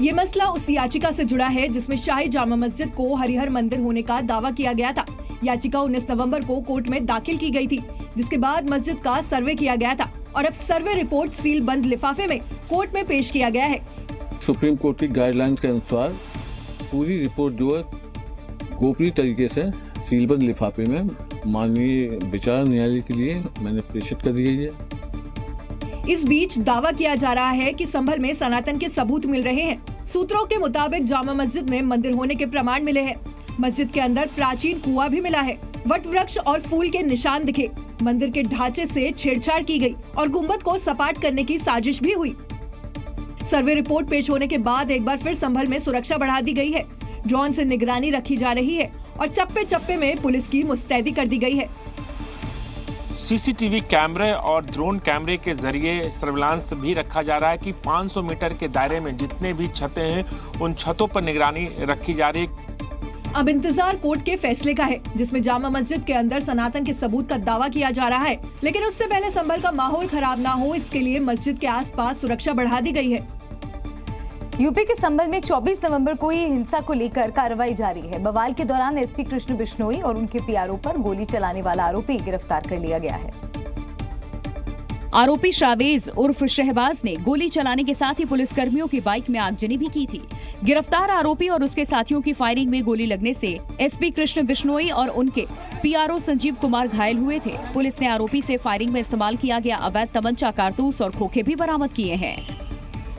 ये मसला उस याचिका से जुड़ा है जिसमें शाही जामा मस्जिद को हरिहर मंदिर होने का दावा किया गया था। याचिका 19 नवंबर को कोर्ट में दाखिल की गई थी, जिसके बाद मस्जिद का सर्वे किया गया था और अब सर्वे रिपोर्ट सील बंद लिफाफे में कोर्ट में पेश किया गया है। सुप्रीम कोर्ट की गाइडलाइंस के अनुसार पूरी रिपोर्ट जो है गोपनीय तरीके से सीलबंद लिफाफे में माननीय विचार न्यायालय के लिए मैंने प्रेषित कर दी गई है। इस बीच दावा किया जा रहा है कि संभल में सनातन के सबूत मिल रहे हैं। सूत्रों के मुताबिक जामा मस्जिद में मंदिर होने के प्रमाण मिले हैं। मस्जिद के अंदर प्राचीन कुआं भी मिला है। वट वृक्ष और फूल के निशान दिखे। मंदिर के ढांचे से छेड़छाड़ की गई और गुंबद को सपाट करने की साजिश भी हुई। सर्वे रिपोर्ट पेश होने के बाद एक बार फिर संभल में सुरक्षा बढ़ा दी गई है। ड्रोन से निगरानी रखी जा रही है और चप्पे चप्पे में पुलिस की मुस्तैदी कर दी गई है। सीसीटीवी कैमरे और ड्रोन कैमरे के जरिए सर्विलांस भी रखा जा रहा है कि 500 मीटर के दायरे में जितने भी छतें हैं उन छतों पर निगरानी रखी जा रही है। अब इंतजार कोर्ट के फैसले का है, जिसमें जामा मस्जिद के अंदर सनातन के सबूत का दावा किया जा रहा है। लेकिन उससे पहले संभल का माहौल खराब ना हो, इसके लिए मस्जिद के आसपास सुरक्षा बढ़ा दी गई है। यूपी के संभल में 24 नवंबर को ही हिंसा को लेकर कार्रवाई जारी है। बवाल के दौरान एसपी कृष्ण बिश्नोई और उनके पीआरओ पर गोली चलाने वाला आरोपी गिरफ्तार कर लिया गया है। आरोपी शावेज उर्फ शहबाज ने गोली चलाने के साथ ही पुलिसकर्मियों की बाइक में आगजनी भी की थी। गिरफ्तार आरोपी और उसके साथियों की फायरिंग में गोली लगने से एसपी कृष्ण बिश्नोई और उनके पीआरओ संजीव कुमार घायल हुए थे। पुलिस ने आरोपी से फायरिंग में इस्तेमाल किया गया अवैध तमंचा, कारतूस और खोखे भी बरामद किए हैं।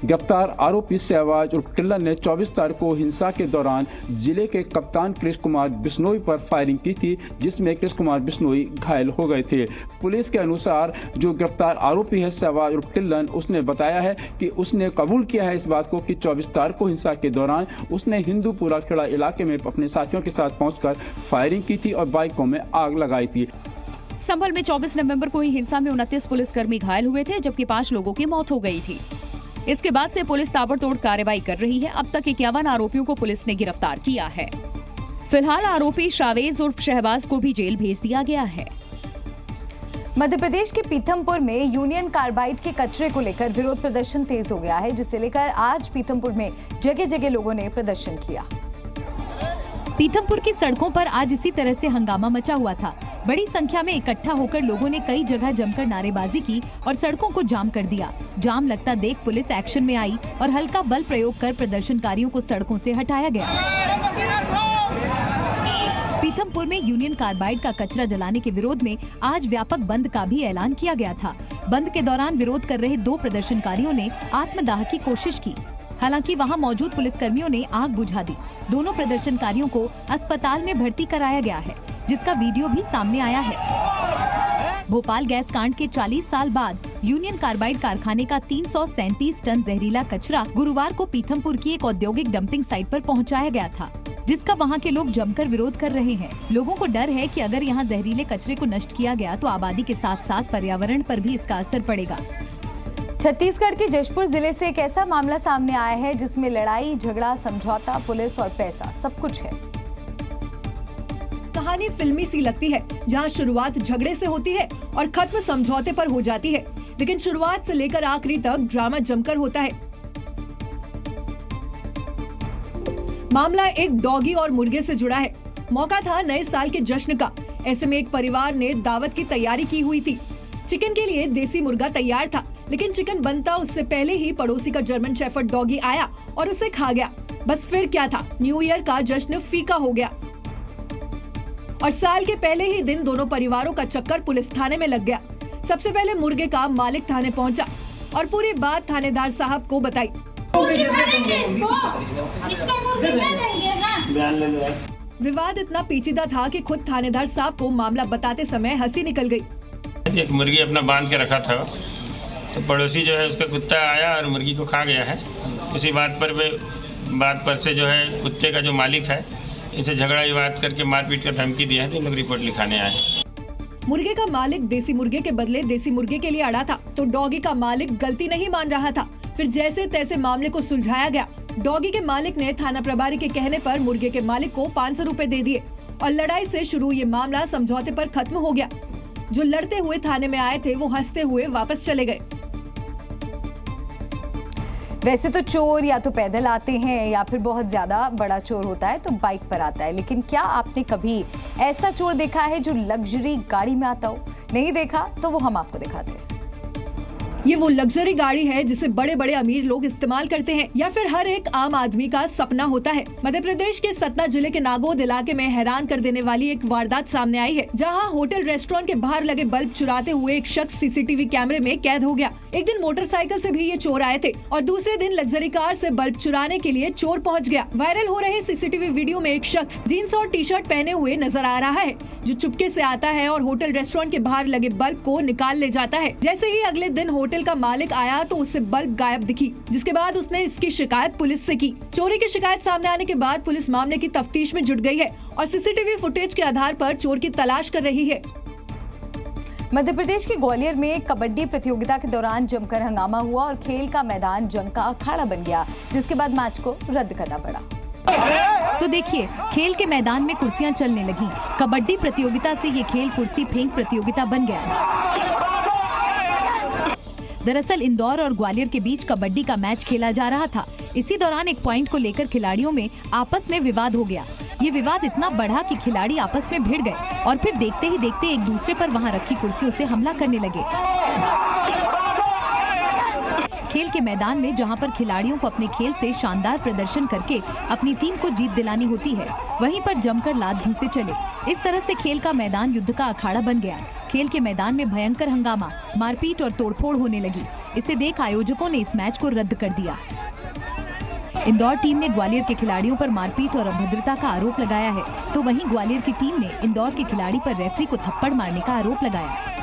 गिरफ्तार आरोपी शहबाज उर्फ टिल्लन ने 24 तारीख को हिंसा के दौरान जिले के कप्तान कृष्ण कुमार बिश्नोई पर फायरिंग की थी, जिसमें कृष्ण कुमार बिश्नोई घायल हो गए थे। पुलिस के अनुसार जो गिरफ्तार आरोपी है शहबाज उर्फ टिल्लन, उसने बताया है कि उसने कबूल किया है इस बात को कि 24 तारीख को हिंसा के दौरान उसने हिंदूपुरा खेड़ा इलाके में अपने साथियों के साथ पहुंचकर फायरिंग की थी और बाइकों में आग लगाई थी। संभल में 24 नवंबर को ही हिंसा में 29 पुलिसकर्मी घायल हुए थे, जबकि 5 लोगों की मौत हो गई थी। इसके बाद से पुलिस ताबड़तोड़ कार्रवाई कर रही है। अब तक 51 आरोपियों को पुलिस ने गिरफ्तार किया है। फिलहाल आरोपी शावेज उर्फ शहबाज को भी जेल भेज दिया गया है। मध्य प्रदेश के पीथमपुर में यूनियन कार्बाइड के कचरे को लेकर विरोध प्रदर्शन तेज हो गया है, जिसे लेकर आज पीथमपुर में जगह जगह लोगों ने प्रदर्शन किया। पीथमपुर की सड़कों पर आज इसी तरह से हंगामा मचा हुआ था। बड़ी संख्या में इकट्ठा होकर लोगों ने कई जगह जमकर नारेबाजी की और सड़कों को जाम कर दिया। जाम लगता देख पुलिस एक्शन में आई और हल्का बल प्रयोग कर प्रदर्शनकारियों को सड़कों से हटाया गया। पीथमपुर में यूनियन कार्बाइड का कचरा जलाने के विरोध में आज व्यापक बंद का भी ऐलान किया गया था। बंद के दौरान विरोध कर रहे 2 प्रदर्शनकारियों ने आत्मदाह की कोशिश की। हालांकि वहां मौजूद पुलिसकर्मियों ने आग बुझा दी। दोनों प्रदर्शनकारियों को अस्पताल में भर्ती कराया गया है, जिसका वीडियो भी सामने आया है। भोपाल गैस कांड के 40 साल बाद यूनियन कार्बाइड कारखाने का 337 टन जहरीला कचरा गुरुवार को पीथमपुर की एक औद्योगिक डंपिंग साइट पर पहुंचाया गया था। जिसका वहां के लोग जमकर विरोध कर रहे हैं। लोगों को डर है कि अगर यहाँ जहरीले कचरे को नष्ट किया गया तो आबादी के साथ साथ पर्यावरण पर भी इसका असर पड़ेगा। छत्तीसगढ़ के जशपुर जिले से एक ऐसा मामला सामने आया है जिसमें लड़ाई, झगड़ा, समझौता, पुलिस और पैसा सब कुछ है। कहानी फिल्मी सी लगती है, जहां शुरुआत झगड़े से होती है और खत्म समझौते पर हो जाती है, लेकिन शुरुआत से लेकर आखिरी तक ड्रामा जमकर होता है। मामला एक डॉगी और मुर्गे से जुड़ा है। मौका था नए साल के जश्न का। ऐसे में एक परिवार ने दावत की तैयारी की हुई थी। चिकन के लिए देसी मुर्गा तैयार था, लेकिन चिकन बनता उससे पहले ही पड़ोसी का जर्मन शेफर्ड डॉगी आया और उसे खा गया। बस फिर क्या था, न्यू ईयर का जश्न फीका हो गया और साल के पहले ही दिन दोनों परिवारों का चक्कर पुलिस थाने में लग गया। सबसे पहले मुर्गे का मालिक थाने पहुंचा और पूरी बात थानेदार साहब को बताई। विवाद इतना पेचीदा था कि खुद थानेदार साहब को मामला बताते समय हंसी निकल गई। एक मुर्गी अपना बांध के रखा था, तो पड़ोसी जो है उसका कुत्ता आया और मुर्गी को खा गया है। उसी बात पर से जो है कुत्ते का जो मालिक है इसे झगड़ा विवाद करके मारपीट का धमकी दिया है, तो लोग रिपोर्ट लिखाने आए। मुर्गे का मालिक देसी मुर्गे के बदले देसी मुर्गे के लिए अड़ा था, तो डॉगी का मालिक गलती नहीं मान रहा था। फिर जैसे तैसे मामले को सुलझाया गया। डॉगी के मालिक ने थाना प्रभारी के कहने पर मुर्गे के मालिक को 500 रुपए दे दिए और लड़ाई से शुरू ये मामला समझौते पर खत्म हो गया। जो लड़ते हुए थाने में आए थे वो हंसते हुए वापस चले गए। वैसे तो चोर या तो पैदल आते हैं या फिर बहुत ज्यादा बड़ा चोर होता है तो बाइक पर आता है, लेकिन क्या आपने कभी ऐसा चोर देखा है जो लग्जरी गाड़ी में आता हो? नहीं देखा तो वो हम आपको दिखाते हैं। ये वो लग्जरी गाड़ी है जिसे बड़े बड़े अमीर लोग इस्तेमाल करते हैं या फिर हर एक आम आदमी का सपना होता है। मध्य प्रदेश के सतना जिले के नागौद इलाके में हैरान कर देने वाली एक वारदात सामने आई है, जहां होटल रेस्टोरेंट के बाहर लगे बल्ब चुराते हुए एक शख्स सीसीटीवी कैमरे में कैद हो गया। एक दिन मोटरसाइकिल से भी ये चोर आए थे और दूसरे दिन लग्जरी कार से बल्ब चुराने के लिए चोर पहुँच गया। वायरल हो रहे सीसीटीवी वीडियो में एक शख्स जीन्स और टी शर्ट पहने हुए नजर आ रहा है, जो चुपके से आता है और होटल रेस्टोरेंट के बाहर लगे बल्ब को निकाल ले जाता है। जैसे ही अगले दिन होटल का मालिक आया तो उससे बल्ब गायब दिखी, जिसके बाद उसने इसकी शिकायत पुलिस से की। चोरी की शिकायत सामने आने के बाद पुलिस मामले की तफ्तीश में जुट गई है और सीसीटीवी फुटेज के आधार पर चोर की तलाश कर रही है। मध्य प्रदेश के ग्वालियर में कबड्डी प्रतियोगिता के दौरान जमकर हंगामा हुआ और खेल का मैदान जंग का अखाड़ा बन गया, जिसके बाद मैच को रद्द करना पड़ा। तो देखिए, खेल के मैदान में कुर्सियां चलने लगी। कबड्डी प्रतियोगिता से ये खेल कुर्सी फेंक प्रतियोगिता बन गया। दरअसल इंदौर और ग्वालियर के बीच कबड्डी का मैच खेला जा रहा था। इसी दौरान एक पॉइंट को लेकर खिलाड़ियों में आपस में विवाद हो गया। ये विवाद इतना बढ़ा कि खिलाड़ी आपस में भिड़ गए और फिर देखते ही देखते एक दूसरे पर वहां रखी कुर्सियों से हमला करने लगे। खेल के मैदान में जहां पर खिलाड़ियों को अपने खेल से शानदार प्रदर्शन करके अपनी टीम को जीत दिलानी होती है, वहीं पर जमकर लात घूंसे चले। इस तरह से खेल का मैदान युद्ध का अखाड़ा बन गया। खेल के मैदान में भयंकर हंगामा, मारपीट और तोड़फोड़ होने लगी। इसे देख आयोजकों ने इस मैच को रद्द कर दिया। इंदौर टीम ने ग्वालियर के खिलाड़ियों पर मारपीट और अभद्रता का आरोप लगाया है, तो वहीं ग्वालियर की टीम ने इंदौर के खिलाड़ी पर रेफरी को थप्पड़ मारने का आरोप लगाया।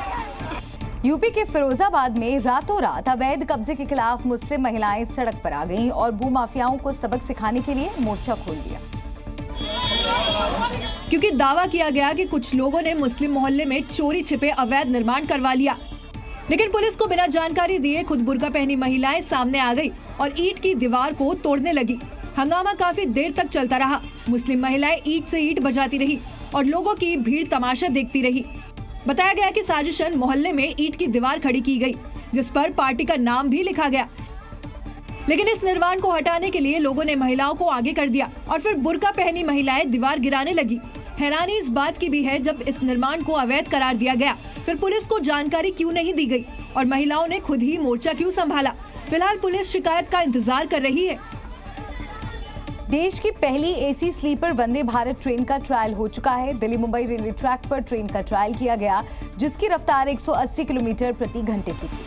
यूपी के फिरोजाबाद में रातों रात अवैध कब्जे के खिलाफ मुस्लिम महिलाएं सड़क पर आ गईं और भूमाफियाओं को सबक सिखाने के लिए मोर्चा खोल दिया। क्योंकि दावा किया गया कि कुछ लोगों ने मुस्लिम मोहल्ले में चोरी छिपे अवैध निर्माण करवा लिया, लेकिन पुलिस को बिना जानकारी दिए खुद बुर्का पहनी महिलाएं सामने आ गई और ईंट की दीवार को तोड़ने लगी। हंगामा काफी देर तक चलता रहा। मुस्लिम महिलाएं ईंट से ईंट बजाती रही और लोगों की भीड़ तमाशा देखती रही। बताया गया कि साजिशन मोहल्ले में ईंट की दीवार खड़ी की गई, जिस पर पार्टी का नाम भी लिखा गया। लेकिन इस निर्माण को हटाने के लिए लोगों ने महिलाओं को आगे कर दिया और फिर बुर्का पहनी महिलाएं दीवार गिराने लगी। हैरानी इस बात की भी है, जब इस निर्माण को अवैध करार दिया गया, फिर पुलिस को जानकारी क्यों नहीं दी गई और महिलाओं ने खुद ही मोर्चा क्यों संभाला। फिलहाल पुलिस शिकायत का इंतजार कर रही है। देश की पहली AC sleeper Vande Bharat train का ट्रायल हो चुका है। दिल्ली मुंबई रेलवे ट्रैक पर ट्रेन का ट्रायल किया गया, जिसकी रफ्तार 180 किलोमीटर प्रति घंटे की थी।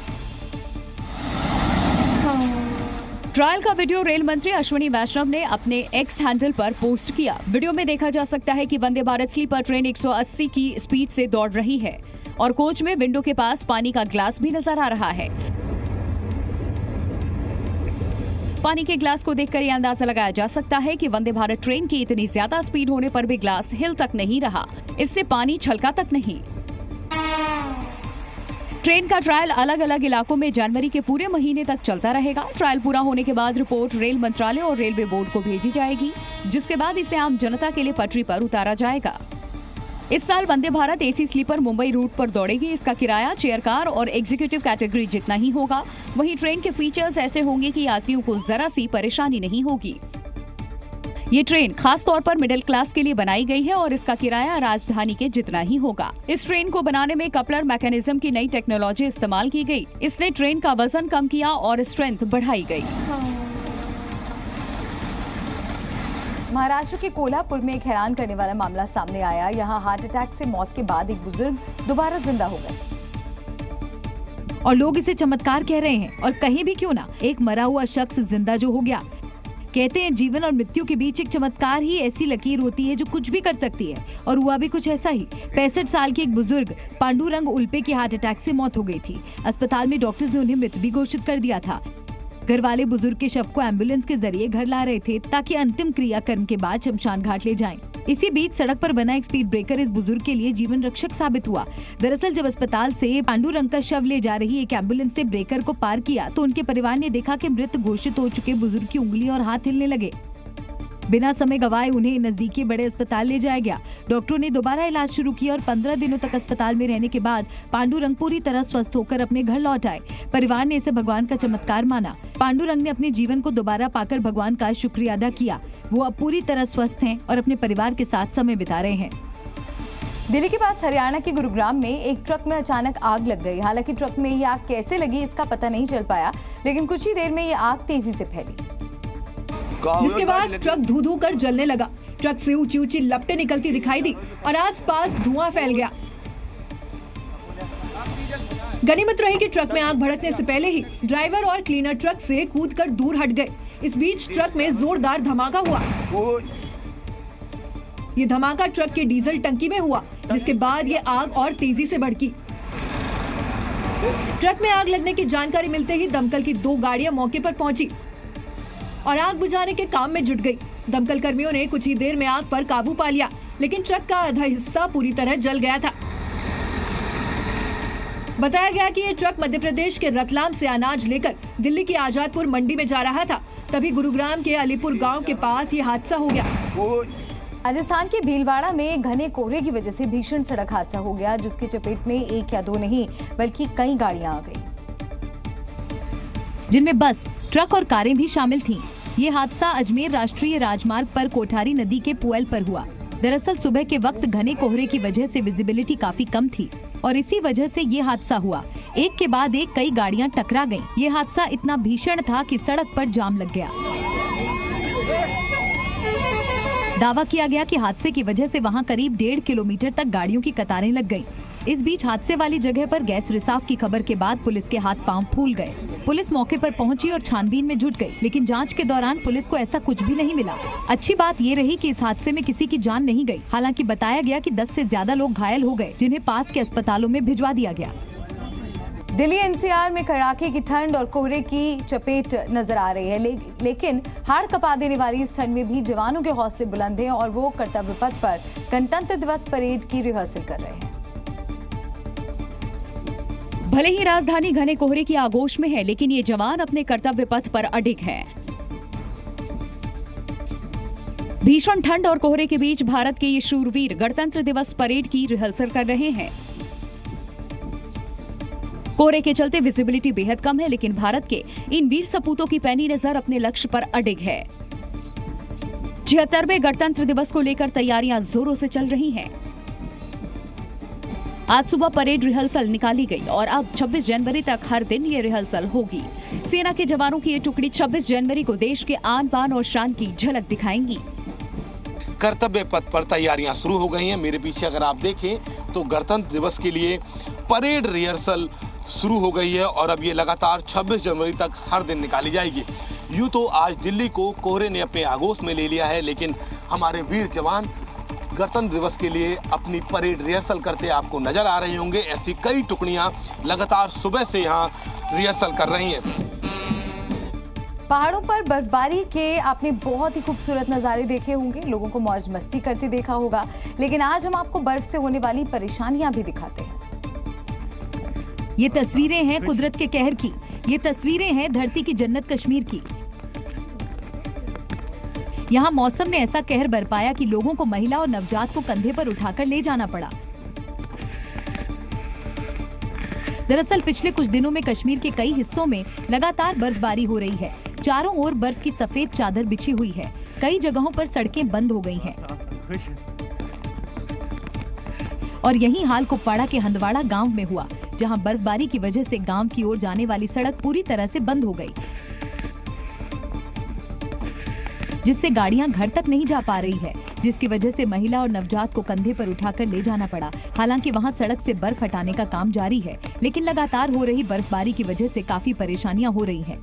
ट्रायल का वीडियो रेल मंत्री अश्विनी वैष्णव ने अपने एक्स हैंडल पर पोस्ट किया। वीडियो में देखा जा सकता है कि वंदे भारत स्लीपर ट्रेन 180 की स्पीड से दौड़ रही है और कोच में विंडो के पास पानी का ग्लास भी नजर आ रहा है। पानी के ग्लास को देखकर यह अंदाजा लगाया जा सकता है कि वंदे भारत ट्रेन की इतनी ज्यादा स्पीड होने पर भी ग्लास हिल तक नहीं रहा, इससे पानी छलका तक नहीं। ट्रेन का ट्रायल अलग अलग इलाकों में जनवरी के पूरे महीने तक चलता रहेगा। ट्रायल पूरा होने के बाद रिपोर्ट रेल मंत्रालय और रेलवे बोर्ड को भेजी जाएगी, जिसके बाद इसे आम जनता के लिए पटरी पर उतारा जाएगा। इस साल Vande Bharat AC sleeper Mumbai route पर दौड़ेगी। इसका किराया चेयर कार और एग्जीक्यूटिव कैटेगरी जितना ही होगा। वहीं ट्रेन के फीचर्स ऐसे होंगे कि यात्रियों को जरा सी परेशानी नहीं होगी। ये ट्रेन खास तौर पर मिडिल क्लास के लिए बनाई गई है और इसका किराया राजधानी के जितना ही होगा। इस ट्रेन को बनाने में कपलर मैकेनिज्म की नई टेक्नोलॉजी इस्तेमाल की गई। इसने ट्रेन का वजन कम किया और स्ट्रेंथ बढ़ाई गई। महाराष्ट्र के कोल्हापुर में एक हैरान करने वाला मामला सामने आया। यहाँ हार्ट अटैक से मौत के बाद एक बुजुर्ग दोबारा जिंदा हो गए और लोग इसे चमत्कार कह रहे हैं। और कहीं भी क्यों ना, एक मरा हुआ शख्स जिंदा जो हो गया। कहते हैं जीवन और मृत्यु के बीच एक चमत्कार ही ऐसी लकीर होती है जो कुछ भी कर सकती है, और हुआ भी कुछ ऐसा ही। 65 साल के एक बुजुर्ग पांडुरंग उल्पे की हार्ट अटैक से मौत हो गई थी। अस्पताल में डॉक्टर्स ने उन्हें मृत भी घोषित कर दिया था। घर वाले बुजुर्ग के शव को एम्बुलेंस के जरिए घर ला रहे थे ताकि अंतिम क्रियाकर्म के बाद शमशान घाट ले जाएं। इसी बीच सड़क पर बना एक स्पीड ब्रेकर इस बुजुर्ग के लिए जीवन रक्षक साबित हुआ। दरअसल जब अस्पताल से पांडुरंग का शव ले जा रही एक एम्बुलेंस ने ब्रेकर को पार किया तो उनके परिवार ने देखा कि मृत घोषित हो चुके बुजुर्ग की उंगली और हाथ हिलने लगे। बिना समय गवाए उन्हें नजदीकी बड़े अस्पताल ले जाया गया। डॉक्टरों ने दोबारा इलाज शुरू किया और 15 दिनों तक अस्पताल में रहने के बाद पांडुरंग पूरी तरह स्वस्थ होकर अपने घर लौट आए। परिवार ने इसे भगवान का चमत्कार माना। पांडुरंग ने अपने जीवन को दोबारा पाकर भगवान का शुक्रिया अदा किया। वो अब पूरी तरह स्वस्थ हैं और अपने परिवार के साथ समय बिता रहे हैं। दिल्ली के पास हरियाणा के गुरुग्राम में एक ट्रक में अचानक आग लग गई। हालांकि ट्रक में ये आग कैसे लगी इसका पता नहीं चल पाया, लेकिन कुछ ही देर में ये आग तेजी से फैली, जिसके बाद ट्रक धू धू कर जलने लगा। ट्रक से ऊंची ऊंची लपटें निकलती दिखाई दी और आसपास धुआं फैल गया। गनीमत रही कि ट्रक में आग भड़कने से पहले ही ड्राइवर और क्लीनर ट्रक से कूदकर दूर हट गए। इस बीच ट्रक में जोरदार धमाका हुआ। ये धमाका ट्रक के डीजल टंकी में हुआ, जिसके बाद ये आग और तेजी से भड़की। ट्रक में आग लगने की जानकारी मिलते ही दमकल की 2 गाड़ियां मौके पर पहुंची और आग बुझाने के काम में जुट गई। दमकल कर्मियों ने कुछ ही देर में आग पर काबू पा लिया, लेकिन ट्रक का आधा हिस्सा पूरी तरह जल गया था। बताया गया कि ये ट्रक मध्य प्रदेश के रतलाम से अनाज लेकर दिल्ली की आजादपुर मंडी में जा रहा था। तभी गुरुग्राम के अलीपुर गांव के पास ये हादसा हो गया। राजस्थान के भीलवाड़ा में घने कोहरे की वजह से भीषण सड़क हादसा हो गया, जिसकी चपेट में 1 या 2 नहीं बल्कि कई गाड़ियां आ गई, जिनमें बस, ट्रक और कारें भी शामिल थीं। ये हादसा अजमेर राष्ट्रीय राजमार्ग पर कोठारी नदी के पुएल पर हुआ। दरअसल सुबह के वक्त घने कोहरे की वजह से विजिबिलिटी काफी कम थी और इसी वजह से ये हादसा हुआ। एक के बाद एक कई गाड़ियां टकरा गईं। ये हादसा इतना भीषण था कि सड़क पर जाम लग गया। दावा किया गया कि हादसे की वजह से वहां करीब 1.5 किलोमीटर तक गाड़ियों की कतारें लग गईं। इस बीच हादसे वाली जगह पर गैस रिसाव की खबर के बाद पुलिस के हाथ पांव फूल गए। पुलिस मौके पर पहुंची और छानबीन में जुट गई, लेकिन जांच के दौरान पुलिस को ऐसा कुछ भी नहीं मिला। अच्छी बात ये रही कि इस हादसे में किसी की जान नहीं गई। हालांकि बताया गया कि 10 से ज्यादा लोग घायल हो गए, जिन्हें पास के अस्पतालों में भिजवा दिया गया। दिल्ली एनसीआर में कड़ाके की ठंड और कोहरे की चपेट नजर आ रही है, लेकिन हाड़ कपा देने वाली इस ठंड में भी जवानों के हौसले बुलंद हैं और वो कर्तव्य पथ पर गणतंत्र दिवस परेड की रिहर्सल कर रहे हैं। भले ही राजधानी घने कोहरे की आगोश में है, लेकिन ये जवान अपने कर्तव्य पथ पर अडिग हैं। भीषण ठंड और कोहरे के बीच भारत के ये शूरवीर गणतंत्र दिवस परेड की रिहर्सल कर रहे हैं। कोहरे के चलते विजिबिलिटी बेहद कम है, लेकिन भारत के इन वीर सपूतों की पैनी नजर अपने लक्ष्य पर अडिग है। 76वें गणतंत्र दिवस को लेकर तैयारियां जोरों से चल रही हैं। आज सुबह परेड रिहर्सल निकाली गई और अब 26 जनवरी तक हर दिन ये रिहर्सल होगी। सेना के जवानों की ये टुकड़ी 26 जनवरी को देश के आन बान और शान की झलक दिखाएंगी। कर्तव्य पथ पर तैयारियां शुरू हो गई हैं। मेरे पीछे अगर आप देखें तो गणतंत्र दिवस के लिए परेड रिहर्सल शुरू हो गई है और अब ये लगातार 26 जनवरी तक हर दिन निकाली जाएगी। यूँ तो आज दिल्ली को कोहरे ने अपने आगोश में ले लिया है, लेकिन हमारे वीर जवान गणतंत्र दिवस के लिए अपनी परेड रिहर्सल करते आपको नजर आ रहे होंगे। ऐसी कई टुकड़ियां लगातार सुबह से यहाँ रिहर्सल कर रही हैं। पहाड़ों पर बर्फबारी के आपने बहुत ही खूबसूरत नज़ारे देखे होंगे, लोगों को मौज मस्ती करते देखा होगा, लेकिन आज हम आपको बर्फ से होने वाली परेशानियां भी दिखाते हैं। ये तस्वीरें हैं कुदरत के कहर की, ये तस्वीरें हैं धरती की जन्नत कश्मीर की। यहाँ मौसम ने ऐसा कहर बरपाया कि लोगों को महिला और नवजात को कंधे पर उठाकर ले जाना पड़ा। दरअसल पिछले कुछ दिनों में कश्मीर के कई हिस्सों में लगातार बर्फबारी हो रही है। चारों ओर बर्फ की सफेद चादर बिछी हुई है। कई जगहों पर सड़कें बंद हो गई हैं। और यही हाल कुपवाड़ा के हंदवाड़ा गांव में हुआ, जहां बर्फबारी की वजह से गांव की ओर जाने वाली सड़क पूरी तरह से बंद हो गई, जिससे गाड़ियां घर तक नहीं जा पा रही है, जिसकी वजह से महिला और नवजात को कंधे पर उठाकर ले जाना पड़ा। हालांकि वहां सड़क से बर्फ हटाने का काम जारी है, लेकिन लगातार हो रही बर्फबारी की वजह से काफी परेशानियां हो रही हैं।